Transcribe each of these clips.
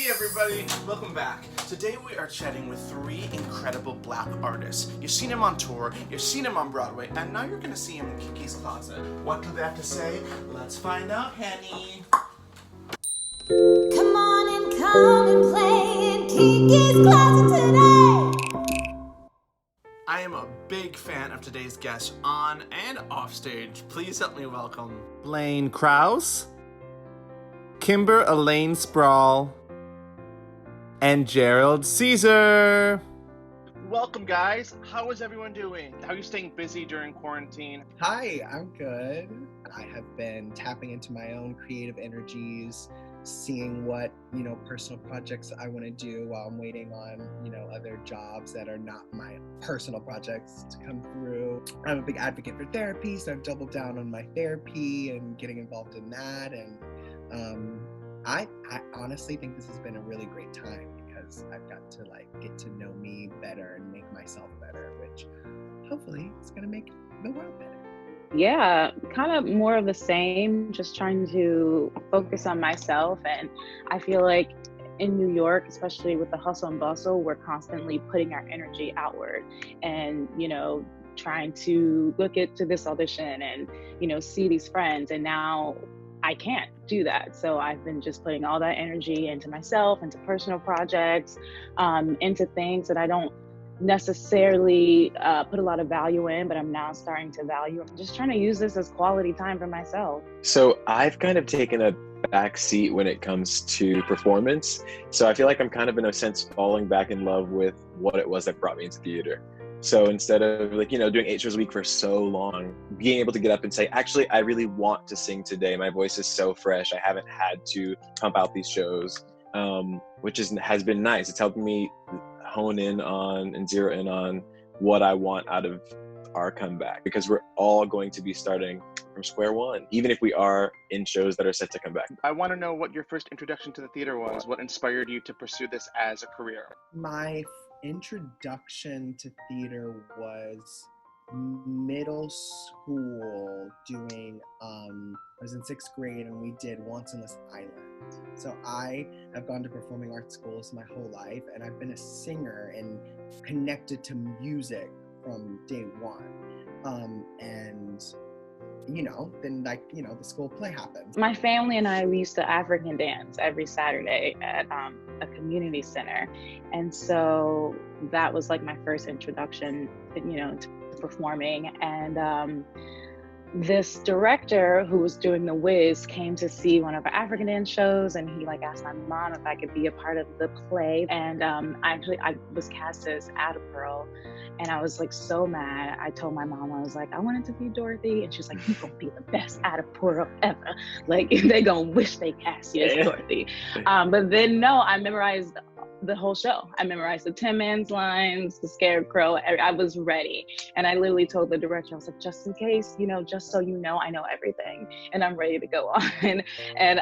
Hey everybody, welcome back. Today we are chatting with three incredible black artists. You've seen them on tour, you've seen them on Broadway, and now you're gonna see them in Kiki's Closet. What do they have to say? Let's find out, Henny. Come on and come and play in Kiki's Closet today. I am a big fan of today's guests on and off stage. Please help me welcome Blaine Krause, Kimber Elaine Sprawl, and Gerald Caesar. Welcome, guys. How is everyone doing? How are you staying busy during quarantine? Hi, I'm good. I have been tapping into my own creative energies, seeing what, personal projects I want to do while I'm waiting on, other jobs that are not my personal projects to come through. I'm a big advocate for therapy, so I've doubled down on my therapy and getting involved in that. And I honestly think this has been a really great time because I've got to get to know me better and make myself better, which hopefully is going to make the world better. Yeah, kind of more of the same, just trying to focus on myself. And I feel like in New York, especially with the hustle and bustle, we're constantly putting our energy outward and, trying to look to this audition and, see these friends. And now I can't do that. So I've been just putting all that energy into myself, into personal projects, into things that I don't necessarily put a lot of value in, but I'm now starting to value. I'm just trying to use this as quality time for myself. So I've kind of taken a back seat when it comes to performance. So I feel like I'm kind of in a sense falling back in love with what it was that brought me into theater. So instead of doing 8 shows a week for so long, being able to get up and say, actually, I really want to sing today. My voice is so fresh. I haven't had to pump out these shows, which has been nice. It's helping me hone in on and zero in on what I want out of our comeback, because we're all going to be starting from square one, even if we are in shows that are set to come back. I want to know what your first introduction to the theater was. What inspired you to pursue this as a career? My introduction to theater was middle school doing, I was in 6th grade and we did Once on This Island. So I have gone to performing arts schools my whole life, and I've been a singer and connected to music from day one. And then the school play happens. My family and I, we used to African dance every Saturday at a community center. And so that was like my first introduction, to performing. And this director who was doing The Wiz came to see one of our African dance shows, and he asked my mom if I could be a part of the play. And I was cast as Ada Pearl, and I was so mad. I told my mom, I was I wanted to be Dorothy, and she was like, "You gonna be the best Ada Pearl ever. They gonna wish they cast you as Dorothy." But then no, I memorized the whole show. I memorized the Tin Man's lines, the Scarecrow. I was ready. And I literally told the director, I was like, just in case, just so you know, I know everything and I'm ready to go on. And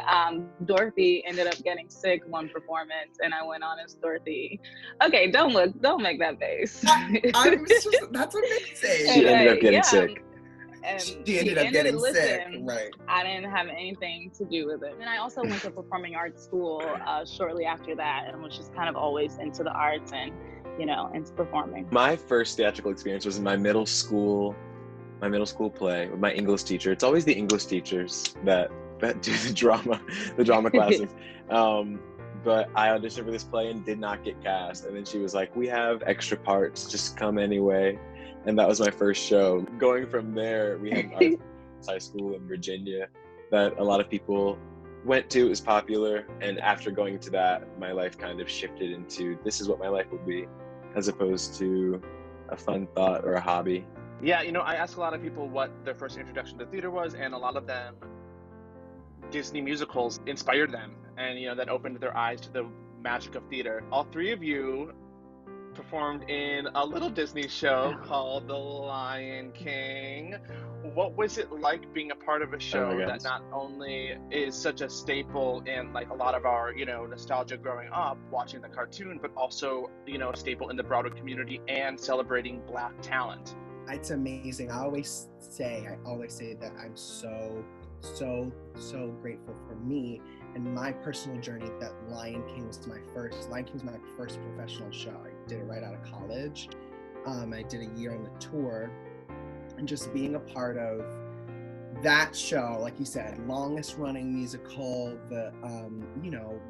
Dorothy ended up getting sick one performance, and I went on as Dorothy. Okay, don't make that face. That's amazing. She ended up getting sick. And she ended up getting sick, right? I didn't have anything to do with it. And I also went to performing arts school shortly after that, and was just kind of always into the arts and into performing. My first theatrical experience was in my middle school play with my English teacher. It's always the English teachers that do the drama classes. But I auditioned for this play and did not get cast. And then she was like, "We have extra parts, just come anyway." And that was my first show. Going from there, we had an arts high school in Virginia that a lot of people went to. It was popular. And after going to that, my life kind of shifted into, this is what my life will be, as opposed to a fun thought or a hobby. Yeah, I ask a lot of people what their first introduction to theater was, and a lot of them, Disney musicals inspired them, and that opened their eyes to the magic of theater. All three of you performed in a little Disney show called The Lion King. What was it like being a part of a show that not only is such a staple in a lot of our, nostalgia growing up watching the cartoon, but also, a staple in the broader community and celebrating Black talent? It's amazing. I always say that I'm so grateful for me in my personal journey, that Lion King was my first professional show. I did it right out of college. I did a year on the tour, and just being a part of that show, like you said, longest running musical, the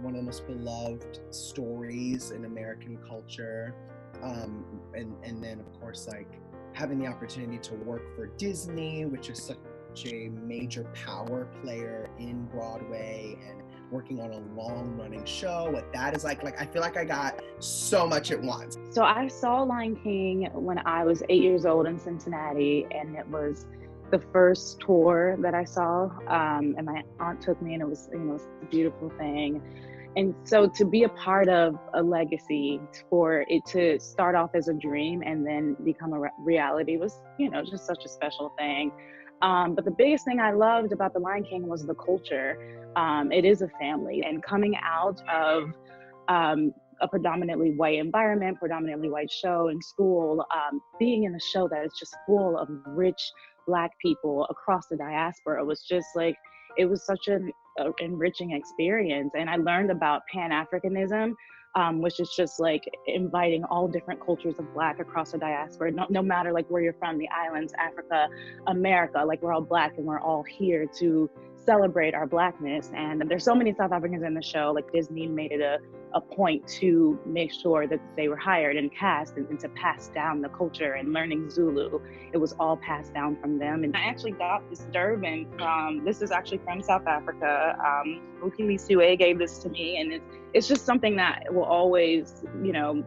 one of the most beloved stories in American culture, and then of course like having the opportunity to work for Disney, which is such a major power player in Broadway, and working on a long running show, what that is like I feel like I got so much at once. So I saw Lion King when I was 8 years old in Cincinnati, and it was the first tour that I saw, and my aunt took me, and it was a beautiful thing. And so to be a part of a legacy, for it to start off as a dream and then become a reality, was just such a special thing. But the biggest thing I loved about the Lion King was the culture. It is a family, and coming out of a predominantly white environment, predominantly white show in school, being in a show that is just full of rich Black people across the diaspora was just like, it was such an enriching experience. And I learned about Pan-Africanism, which is just like inviting all different cultures of Black across the diaspora, no matter like where you're from, the islands, Africa, America, like we're all Black and we're all here to celebrate our Blackness. And there's so many South Africans in the show, like Disney made it a point to make sure that they were hired and cast and to pass down the culture. And learning Zulu, it was all passed down from them. And I actually got this turban this is actually from South Africa. Mukili Sue gave this to me, and it's just something that will always,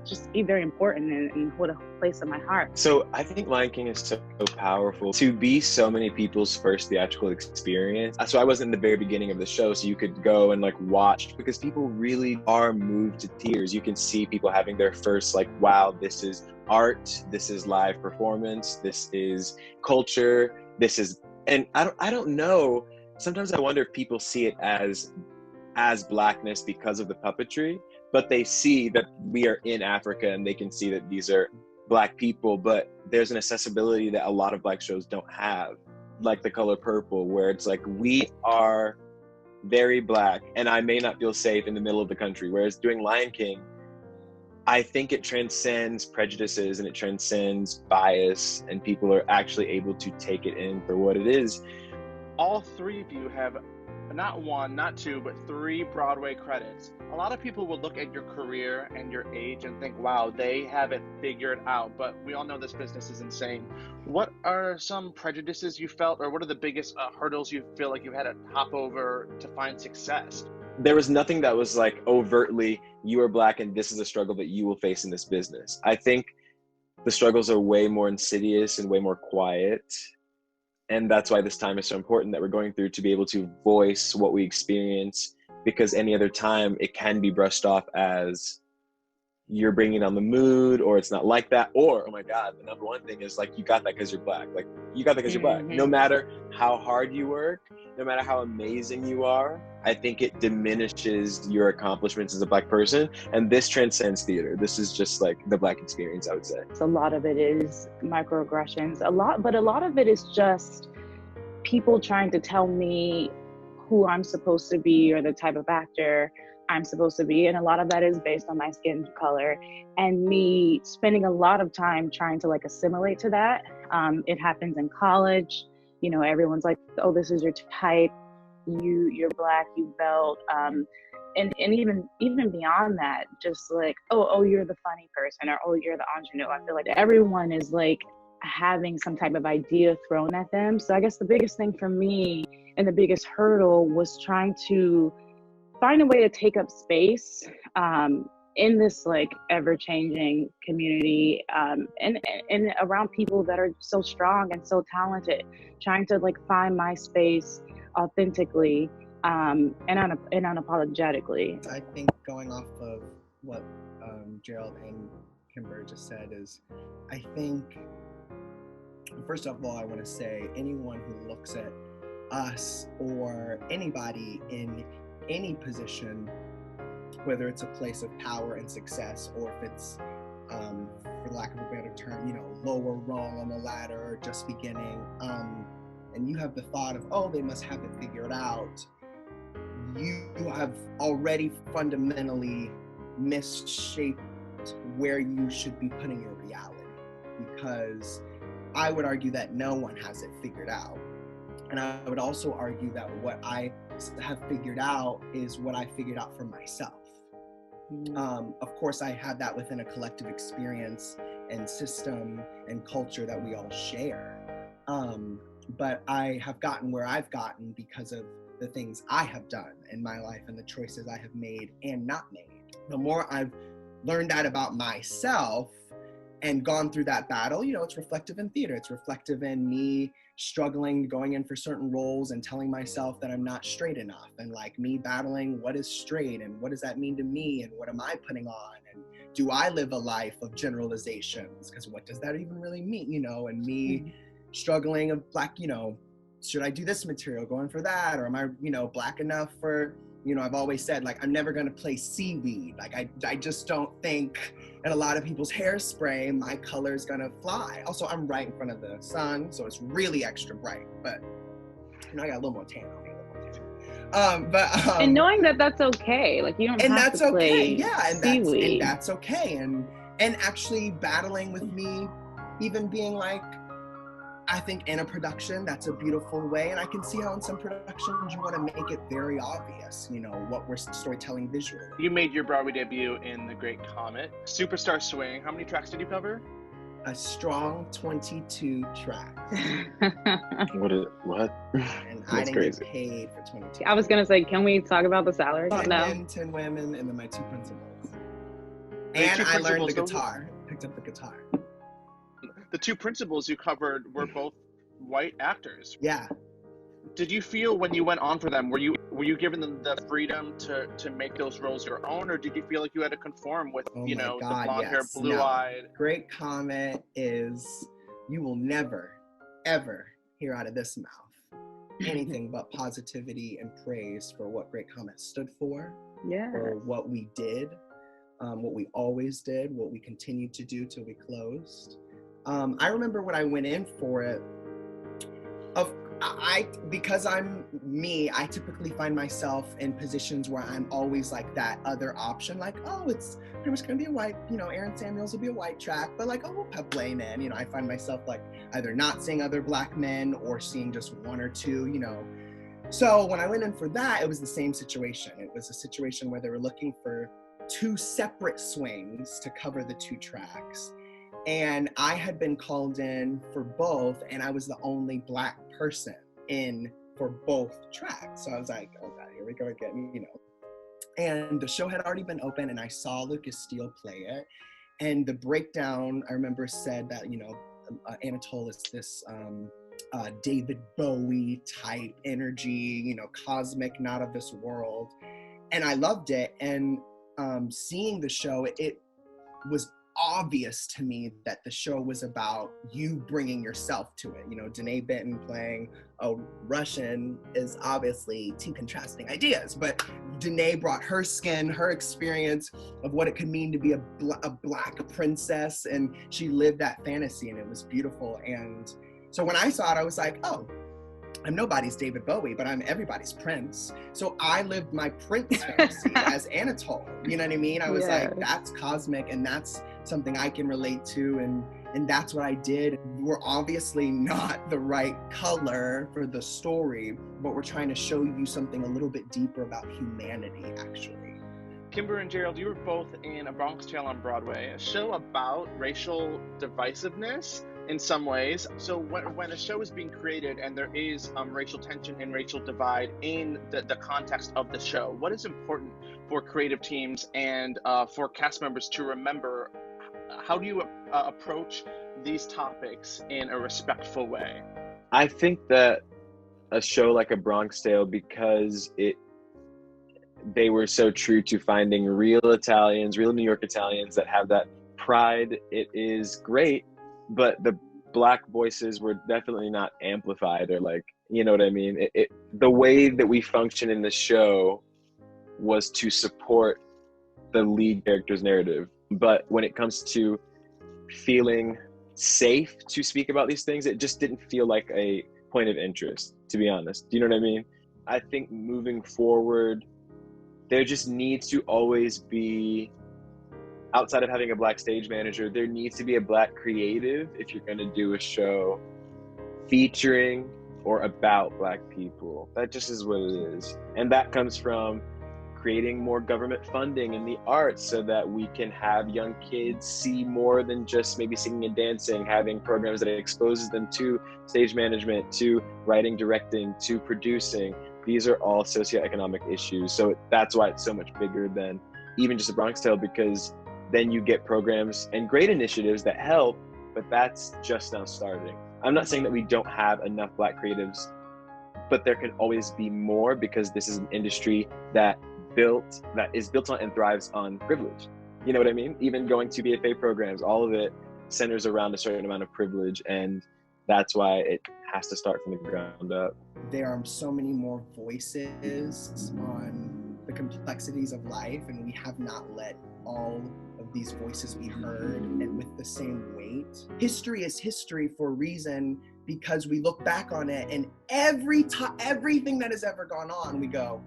just be very important and hold a place in my heart. So I think Lion King is so powerful to be so many people's first theatrical experience. So I wasn't in the very beginning of the show, so you could go and like watch, because people really are moved to tears. You can see people having their first like, wow, this is art, this is live performance, this is culture, this is, and I don't know. Sometimes I wonder if people see it as Blackness because of the puppetry, but they see that we are in Africa and they can see that these are Black people, but there's an accessibility that a lot of Black shows don't have, like The Color Purple, where it's like, we are very Black and I may not feel safe in the middle of the country. Whereas doing Lion King, I think it transcends prejudices and it transcends bias, and people are actually able to take it in for what it is. All three of you have not one, not two, but 3 Broadway credits. A lot of people will look at your career and your age and think, wow, they have it figured out. But we all know this business is insane. What are some prejudices you felt, or what are the biggest hurdles you feel like you had to hop over to find success? There was nothing that was like overtly, you are Black and this is a struggle that you will face in this business. I think the struggles are way more insidious and way more quiet. And that's why this time is so important that we're going through, to be able to voice what we experience, because any other time it can be brushed off as you're bringing on the mood, or it's not like that, or, oh my God, the number one thing is like, you got that because you're Black. Like, you got that because you're Black. No matter how hard you work, no matter how amazing you are, I think it diminishes your accomplishments as a Black person. And this transcends theater. This is just like the Black experience, I would say. So a lot of it is microaggressions, but a lot of it is just people trying to tell me who I'm supposed to be or the type of actor I'm supposed to be. And a lot of that is based on my skin color and me spending a lot of time trying to like assimilate to that. It happens in college. Everyone's like, oh, this is your type. You're Black, you belt. And even beyond that, just like, oh, you're the funny person, or oh, you're the ingenue. I feel like everyone is like having some type of idea thrown at them. So I guess the biggest thing for me and the biggest hurdle was trying to find a way to take up space in this like ever-changing community, and around people that are so strong and so talented, trying to like find my space authentically and unapologetically. I think going off of what Gerald and Kimber just said is, I think, first of all, I want to say anyone who looks at us or anybody in any position, whether it's a place of power and success, or if it's, for lack of a better term, lower rung on the ladder or just beginning, and you have the thought of, oh, they must have it figured out, you have already fundamentally misshaped where you should be putting your reality, because I would argue that no one has it figured out. And I would also argue that what I have figured out is what I figured out for myself. Of course, I had that within a collective experience and system and culture that we all share. But I have gotten where I've gotten because of the things I have done in my life and the choices I have made and not made. The more I've learned that about myself and gone through that battle, you know, it's reflective in theater. It's reflective in me struggling, going in for certain roles and telling myself that I'm not straight enough, and like me battling what is straight and what does that mean to me and what am I putting on, and do I live a life of generalizations, because what does that even really mean, you know, and me struggling of Black, you know, should I do this material, going for that, or am I, you know, Black enough for, you know, I've always said, like, I'm never going to play seaweed. Like, I just don't think in a lot of people's hairspray, my color is going to fly. Also, I'm right in front of the sun, so it's really extra bright. But, you know, I got a little more tan on me. And knowing that that's okay. Like, you don't and have that's to play okay. Yeah, and seaweed. that's okay. And actually battling with me, even being like, I think in a production, that's a beautiful way. And I can see how in some productions you want to make it very obvious, you know, what we're storytelling visually. You made your Broadway debut in The Great Comet. Superstar Swing, how many tracks did you cover? A strong 22 tracks. What? And I didn't crazy. get paid for 22. I was going to say, can we talk about the salary? 10 No. men, 10 women, and then my two principals. The And two I learned the principals, guitar. Picked up the guitar. The two principals you covered were both white actors. Yeah. Did you feel when you went on for them, were you given them the freedom to make those roles your own, or did you feel like you had to conform with, Oh you my know, God, the blonde hair, yes. blue eyed? Great Comet is, you will never, ever hear out of this mouth anything but positivity and praise for what Great Comet stood for, Yeah. for what we did, what we always did, what we continued to do till we closed. I remember when I went in for it, because I'm me, I typically find myself in positions where I'm always like that other option, like, oh, it's pretty much gonna be a white, you know, Aaron Samuels will be a white track, but like, oh, we'll put Blaine in, you know. I find myself like either not seeing other Black men or seeing just one or two, you know. So when I went in for that, it was the same situation. It was a situation where they were looking for two separate swings to cover the two tracks. And I had been called in for both, and I was the only Black person in for both tracks. So I was like, oh God, here we go again, you know. And the show had already been open, and I saw Lucas Steele play it. And the breakdown, I remember, said that, you know, Anatole is this David Bowie type energy, you know, cosmic, not of this world. And I loved it. And seeing the show, it was obvious to me that the show was about you bringing yourself to it. You know, Danae Benton playing a Russian is obviously two contrasting ideas, but Danae brought her skin, her experience of what it could mean to be a Black princess, and she lived that fantasy, and it was beautiful. And so when I saw it, I was like, oh, I'm nobody's David Bowie, but I'm everybody's Prince. So I lived my Prince fantasy as Anatole. You know what I mean? I was like, that's cosmic, and that's something I can relate to, and that's what I did. We're obviously not the right color for the story, but we're trying to show you something a little bit deeper about humanity, actually. Kimber and Gerald, you were both in A Bronx Tale on Broadway, a show about racial divisiveness in some ways. So when a show is being created and there is racial tension and racial divide in the context of the show, what is important for creative teams and for cast members to remember? How do you approach these topics in a respectful way? I think that a show like A Bronx Tale, because they were so true to finding real Italians, real New York Italians that have that pride, it is great, but the Black voices were definitely not amplified, or like, you know what I mean? The way that we function in the show was to support the lead character's narrative. But when it comes to feeling safe to speak about these things, it just didn't feel like a point of interest, to be honest. Do you know what I mean? I think moving forward, there just needs to always be, outside of having a Black stage manager, there needs to be a Black creative if you're going to do a show featuring or about Black people. That just is what it is. And that comes from creating more government funding in the arts so that we can have young kids see more than just maybe singing and dancing, having programs that exposes them to stage management, to writing, directing, to producing. These are all socioeconomic issues. So that's why it's so much bigger than even just a Bronx Tale, because then you get programs and great initiatives that help, but that's just now starting. I'm not saying that we don't have enough Black creatives, but there can always be more, because this is an industry that is built on and thrives on privilege. You know what I mean? Even going to BFA programs, all of it centers around a certain amount of privilege, and that's why it has to start from the ground up. There are so many more voices on the complexities of life, and we have not let all of these voices be heard and with the same weight. History is history for a reason, because we look back on it, and everything that has ever gone on, we go,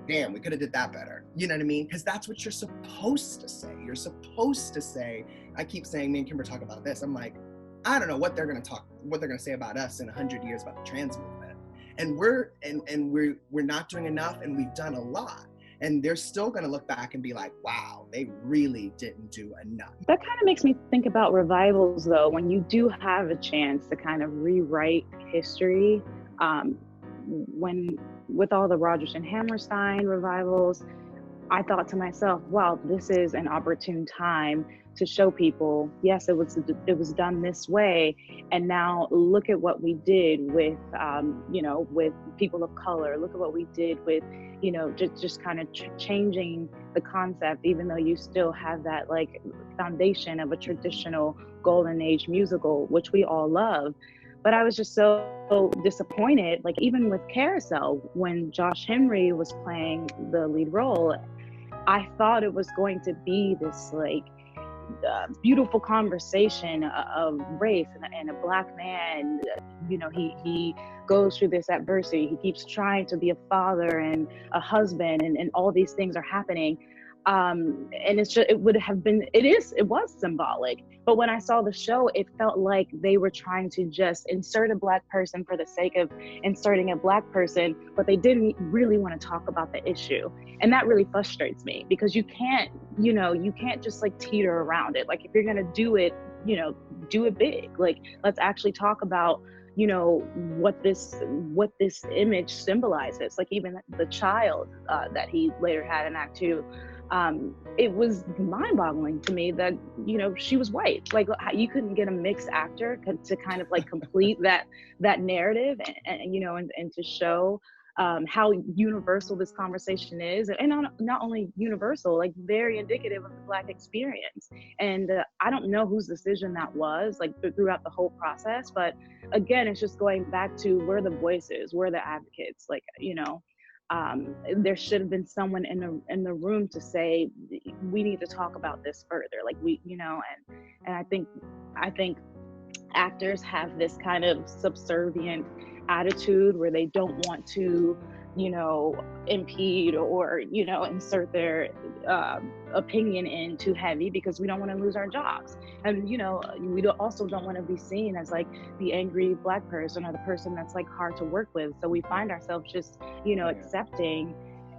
damn, we could have did that better. You know what I mean? Because that's what you're supposed to say. You're supposed to say, I keep saying, me and Kimber talk about this. I'm like, I don't know what they're gonna say about us in 100 years about the trans movement. And we're not doing enough, and we've done a lot. And they're still gonna look back and be like, wow, they really didn't do enough. That kind of makes me think about revivals, though, when you do have a chance to kind of rewrite history. With all the Rodgers and Hammerstein revivals, I thought to myself, wow, this is an opportune time to show people, yes, it was done this way, and now look at what we did with with people of color. Look at what we did with just kind of changing the concept, even though you still have that like foundation of a traditional golden age musical, which we all love. But I was just so disappointed, like even with Carousel, when Josh Henry was playing the lead role, I thought it was going to be this like beautiful conversation of race and a Black man. He goes through this adversity. He keeps trying to be a father and a husband, and all these things are happening. And it was symbolic. But when I saw the show, it felt like they were trying to just insert a Black person for the sake of inserting a Black person, but they didn't really want to talk about the issue. And that really frustrates me, because you can't just like teeter around it. Like if you're gonna do it, do it big. Like let's actually talk about what this image symbolizes. Like even the child that he later had in Act 2. It was mind-boggling to me that she was white. Like you couldn't get a mixed actor to kind of like complete that narrative and to show how universal this conversation is, and not only universal, like very indicative of the Black experience. And I don't know whose decision that was, like throughout the whole process, but again, it's just going back to where the voices, where the advocates, like there should have been someone in the room to say, we need to talk about this further. Like and I think actors have this kind of subservient attitude where they don't want to impede or insert their opinion in too heavy, because we don't want to lose our jobs. And we also don't want to be seen as like the angry Black person or the person that's like hard to work with. So we find ourselves just accepting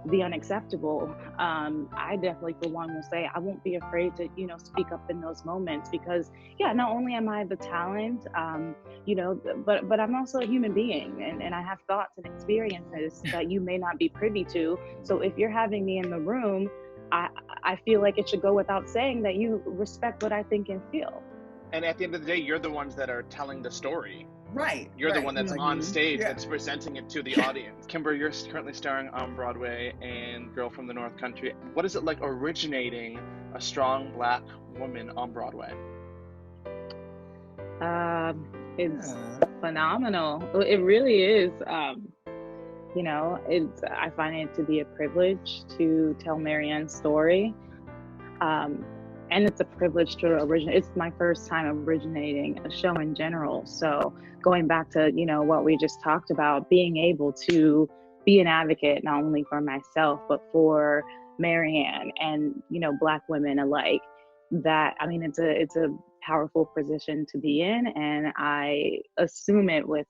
the unacceptable. I definitely, for one, will say I won't be afraid to speak up in those moments, because not only am I the talent, but I'm also a human being, and I have thoughts and experiences that you may not be privy to. So if you're having me in the room, I feel like it should go without saying that you respect what I think and feel. And at the end of the day, you're the ones that are telling the story. Right. You're the one that's on stage, yeah. that's presenting it to the audience. Kimber, you're currently starring on Broadway in Girl from the North Country. What is it like originating a strong Black woman on Broadway? It's phenomenal. It really is. I find it to be a privilege to tell Marianne's story. And it's a privilege to originate. It's my first time originating a show in general. So going back to, what we just talked about, being able to, be an advocate not only for myself but for Marianne and Black women alike. That, I mean, it's a powerful position to be in, and I assume it with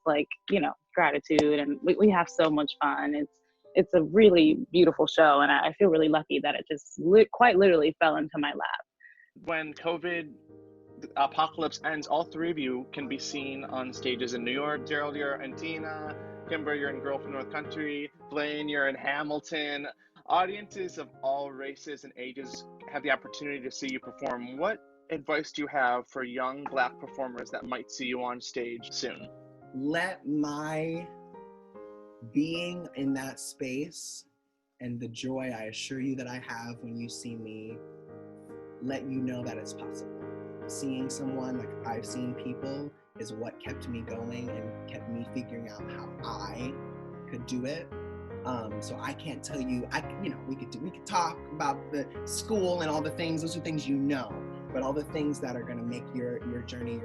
gratitude, and we have so much fun. It's a really beautiful show, and I feel really lucky that it just quite literally fell into my lap. When COVID apocalypse ends, all three of you can be seen on stages in New York. Gerald, you're in Tina. Kimber, you're in Girl from North Country. Blaine, you're in Hamilton. Audiences of all races and ages have the opportunity to see you perform. What advice do you have for young Black performers that might see you on stage soon? Let my being in that space and the joy I assure you that I have when you see me, let you know that it's possible. Seeing someone like I've seen people is what kept me going and kept me figuring out how I could do it. So I can't tell you, we could talk about the school and all the things, those are things but all the things that are gonna make your journey,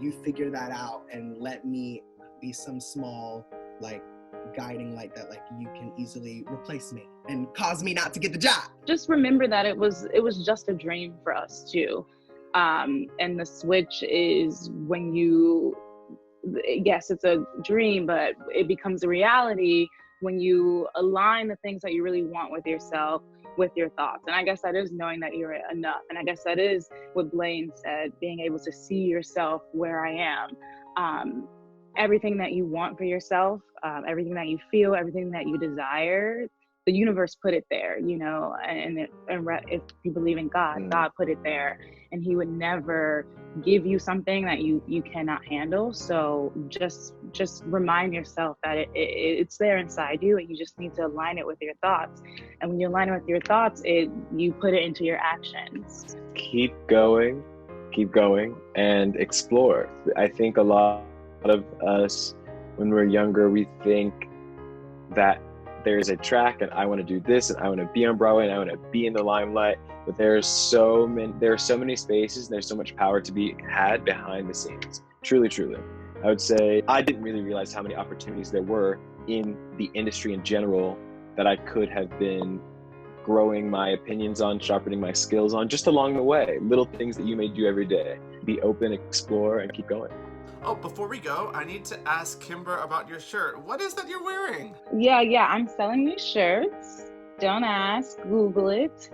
you figure that out and let me be some small guiding light that you can easily replace me and cause me not to get the job. Just remember that it was just a dream for us too. And the switch is when yes, it's a dream, but it becomes a reality when you align the things that you really want with yourself, with your thoughts. And I guess that is knowing that you're enough. And I guess that is what Blaine said, being able to see yourself where I am. Everything that you want for yourself, everything that you feel, everything that you desire, the universe put it there, and if you believe in God, God put it there, and he would never give you something that you cannot handle. So just remind yourself that it's there inside you, and you just need to align it with your thoughts. And when you align it with your thoughts, you put it into your actions. Keep going, and explore. I think a lot of us, when we're younger, we think that there's a track and I want to do this and I want to be on Broadway and I want to be in the limelight, but there are so many spaces and there's so much power to be had behind the scenes. Truly. I would say I didn't really realize how many opportunities there were in the industry in general that I could have been growing my opinions on, sharpening my skills on, just along the way. Little things that you may do every day. Be open, explore, and keep going. Oh, before we go, I need to ask Kimber about your shirt. What is that you're wearing? Yeah, I'm selling these shirts. Don't ask, Google it.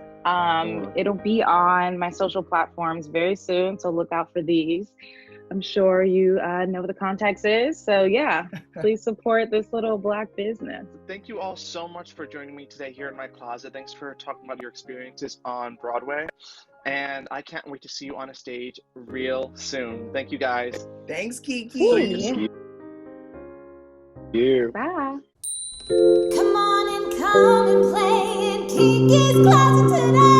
It'll be on my social platforms very soon, so look out for these. I'm sure you know what the context is. So yeah, please support this little Black business. Thank you all so much for joining me today here in my closet. Thanks for talking about your experiences on Broadway. And I can't wait to see you on a stage real soon. Thank you, guys. Thanks, Kiki. Thank you. Bye. Come on and play in Kiki's closet today.